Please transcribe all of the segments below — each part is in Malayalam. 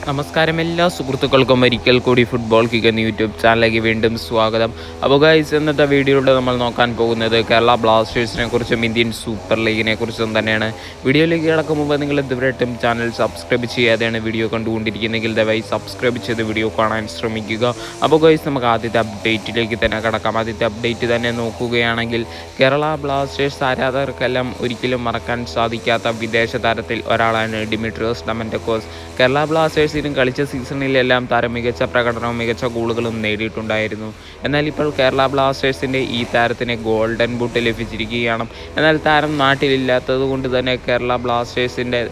നമസ്കാരം എല്ലാ സുഹൃത്തുക്കൾക്കും ഒരിക്കൽ കൂടി ഫുട്ബോൾ കിക്ക് എന്ന യൂട്യൂബ് ചാനലിലേക്ക് വീണ്ടും സ്വാഗതം. അപ്പോൾ ഗൈസ്, ഇന്നത്തെ വീഡിയോയിലൂടെ നമ്മൾ നോക്കാൻ പോകുന്നത് കേരള ബ്ലാസ്റ്റേഴ്സിനെ കുറിച്ചും ഇന്ത്യൻ സൂപ്പർ ലീഗിനെ കുറിച്ചും തന്നെയാണ്. വീഡിയോയിലേക്ക് കിടക്കും മുമ്പ് നിങ്ങൾ ഇതുവരെയായിട്ടും ചാനൽ സബ്സ്ക്രൈബ് ചെയ്യാതെയാണ് വീഡിയോ കണ്ടുകൊണ്ടിരിക്കുന്നതെങ്കിൽ ദയവായി സബ്സ്ക്രൈബ് ചെയ്ത് വീഡിയോ കാണാൻ ശ്രമിക്കുക. അപ്പോൾ ഗൈസ്, നമുക്ക് ആദ്യത്തെ അപ്ഡേറ്റിലേക്ക് തന്നെ കിടക്കാം. ആദ്യത്തെ അപ്ഡേറ്റ് തന്നെ നോക്കുകയാണെങ്കിൽ കേരള ബ്ലാസ്റ്റേഴ്സ് ആരാധകർക്കെല്ലാം ഒരിക്കലും മറക്കാൻ സാധിക്കാത്ത വിദേശ താരത്തിൽ ഒരാളാണ് ഡിമിട്രിയോസ് ഡമന്റക്കോസ്. കേരള ബ്ലാസ്റ്റേഴ്സിനും കളിച്ച സീസണിലെല്ലാം താരം മികച്ച പ്രകടനവും മികച്ച ഗോളുകളും നേടിയിട്ടുണ്ടായിരുന്നു. എന്നാൽ ഇപ്പോൾ കേരള ബ്ലാസ്റ്റേഴ്സിൻ്റെ ഈ താരത്തിന് ഗോൾഡൻ ബൂട്ട് ലഭിച്ചിരിക്കുകയാണ്. എന്നാൽ താരം നാട്ടിലില്ലാത്തത് കൊണ്ട് തന്നെ കേരള ബ്ലാസ്റ്റേഴ്സിൻ്റെ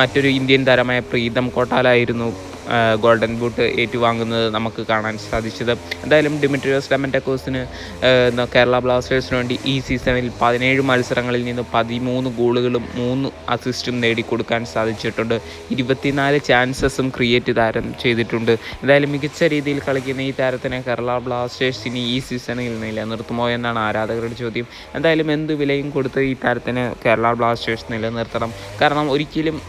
മറ്റൊരു ഇന്ത്യൻ താരമായ പ്രീതം കോട്ടാലായിരുന്നു ഗോൾഡൻ ബൂട്ട് ഏറ്റുവാങ്ങുന്നത് നമുക്ക് കാണാൻ സാധിച്ചത്. എന്തായാലും ഡിമിട്രിയോസ് ഡമന്റക്കോസിന് കേരള ബ്ലാസ്റ്റേഴ്സിന് വേണ്ടി ഈ സീസണിൽ 17 മത്സരങ്ങളിൽ നിന്ന് 13 ഗോളുകളും 3 അസിസ്റ്റും നേടിക്കൊടുക്കാൻ സാധിച്ചിട്ടുണ്ട്. 24 ചാൻസസും ക്രിയേറ്റ് താരം ചെയ്തിട്ടുണ്ട്. എന്തായാലും മികച്ച രീതിയിൽ കളിക്കുന്ന ഈ താരത്തിനെ കേരള ബ്ലാസ്റ്റേഴ്സിന് ഈ സീസണിൽ നിലനിർത്തുമോ എന്നാണ് ആരാധകരുടെ ചോദ്യം. എന്തായാലും എന്ത് വിലയും കൊടുത്ത് ഈ താരത്തിന് കേരള ബ്ലാസ്റ്റേഴ്സ് നിലനിർത്തണം. കാരണം ഒരിക്കലും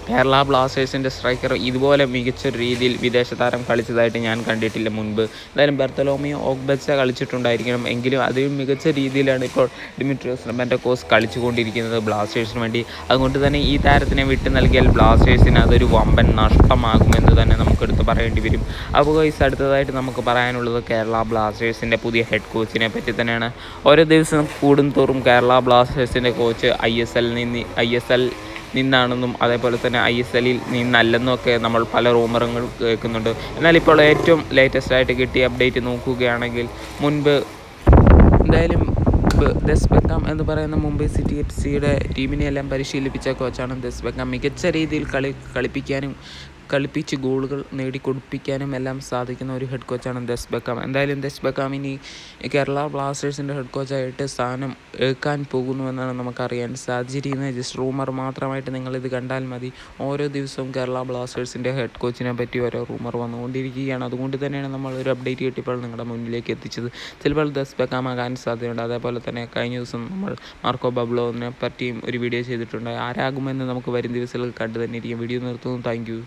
കേരള ബ്ലാസ്റ്റേഴ്സിൻ്റെ സ്ട്രൈക്കർ ഇതുപോലെ മികച്ച രീതിയിൽ വിദേശ താരം കളിച്ചതായിട്ട് ഞാൻ കണ്ടിട്ടില്ല മുൻപ്. എന്തായാലും ബർത്തലോമിയോ ഓഗ്ബച്ച കളിച്ചിട്ടുണ്ടായിരിക്കണം, എങ്കിലും അതിലും മികച്ച രീതിയിലാണ് ഇപ്പോൾ ഡിമിട്രിയോസ് ഡമന്റക്കോസ് കളിച്ചുകൊണ്ടിരിക്കുന്നത് ബ്ലാസ്റ്റേഴ്സിന് വേണ്ടി. അതുകൊണ്ട് തന്നെ ഈ താരത്തിനെ വിട്ടു നൽകിയാൽ ബ്ലാസ്റ്റേഴ്സിന് അതൊരു വമ്പൻ നഷ്ടമാകുമെന്ന് തന്നെ നമുക്കെടുത്ത് പറയേണ്ടി വരും. അപ്പോൾ ഗൈസ്, അടുത്തതായിട്ട് നമുക്ക് പറയാനുള്ളത് കേരള ബ്ലാസ്റ്റേഴ്സിൻ്റെ പുതിയ ഹെഡ് കോച്ചിനെ പറ്റി തന്നെയാണ്. ഓരോ ദിവസം കൂടുന്തോറും കേരള ബ്ലാസ്റ്റേഴ്സിൻ്റെ കോച്ച് ഐ എസ് എൽ നിന്നാണെന്നും അതേപോലെ തന്നെ ISL-ൽ നിന്നല്ലെന്നൊക്കെ നമ്മൾ പല റൂമറുകൾ കേൾക്കുന്നുണ്ട്. എന്നാൽ ഇപ്പോൾ ഏറ്റവും ലേറ്റസ്റ്റായിട്ട് കിട്ടിയ അപ്ഡേറ്റ് നോക്കുകയാണെങ്കിൽ മുൻപ് എന്തായാലും ദെസ് ബെക്കാം എന്ന് പറയുന്ന മുംബൈ സിറ്റി FC-യുടെ ടീമിനെയെല്ലാം പരിശീലിപ്പിച്ച കോച്ചാണ് ദെസ് ബെക്കാം. മികച്ച രീതിയിൽ കളിപ്പിച്ച് ഗോളുകൾ നേടിക്കൊടുപ്പിക്കാനും എല്ലാം സാധിക്കുന്ന ഒരു ഹെഡ് കോച്ചാണ് ദെസ് ബെക്കാം. എന്തായാലും ദെസ് ബെക്കാം ഇനി കേരള ബ്ലാസ്റ്റേഴ്സിൻ്റെ ഹെഡ് കോച്ചായിട്ട് സ്ഥാനം ഏൽക്കാൻ പോകുന്നുവെന്നാണ് നമുക്കറിയാൻ സാധിച്ചിരിക്കുന്നത്. ജസ്റ്റ് റൂമർ മാത്രമായിട്ട് നിങ്ങളിത് കണ്ടാൽ മതി. ഓരോ ദിവസവും കേരള ബ്ലാസ്റ്റേഴ്സിൻ്റെ ഹെഡ് കോച്ചിനെ പറ്റി ഓരോ റൂമർ വന്നുകൊണ്ടിരിക്കുകയാണ്. അതുകൊണ്ട് തന്നെയാണ് നമ്മൾ ഒരു അപ്ഡേറ്റ് കിട്ടിയപ്പോൾ നിങ്ങളുടെ മുന്നിലേക്ക് എത്തിച്ചത്. ചിലപ്പോൾ ദെസ് ബെക്കാം ആകാൻ സാധ്യതയുണ്ട്. അതേപോലെ തന്നെ കഴിഞ്ഞ ദിവസം നമ്മൾ മാർക്കോ ബബ്ലോനെ പറ്റിയും ഒരു വീഡിയോ ചെയ്തിട്ടുണ്ട്. ആരാകുമെന്ന് നമുക്ക് വരും ദിവസങ്ങളിൽ കണ്ടു തന്നെ ഇരിക്കും. വീഡിയോ നിർത്തുന്നു. Thank you.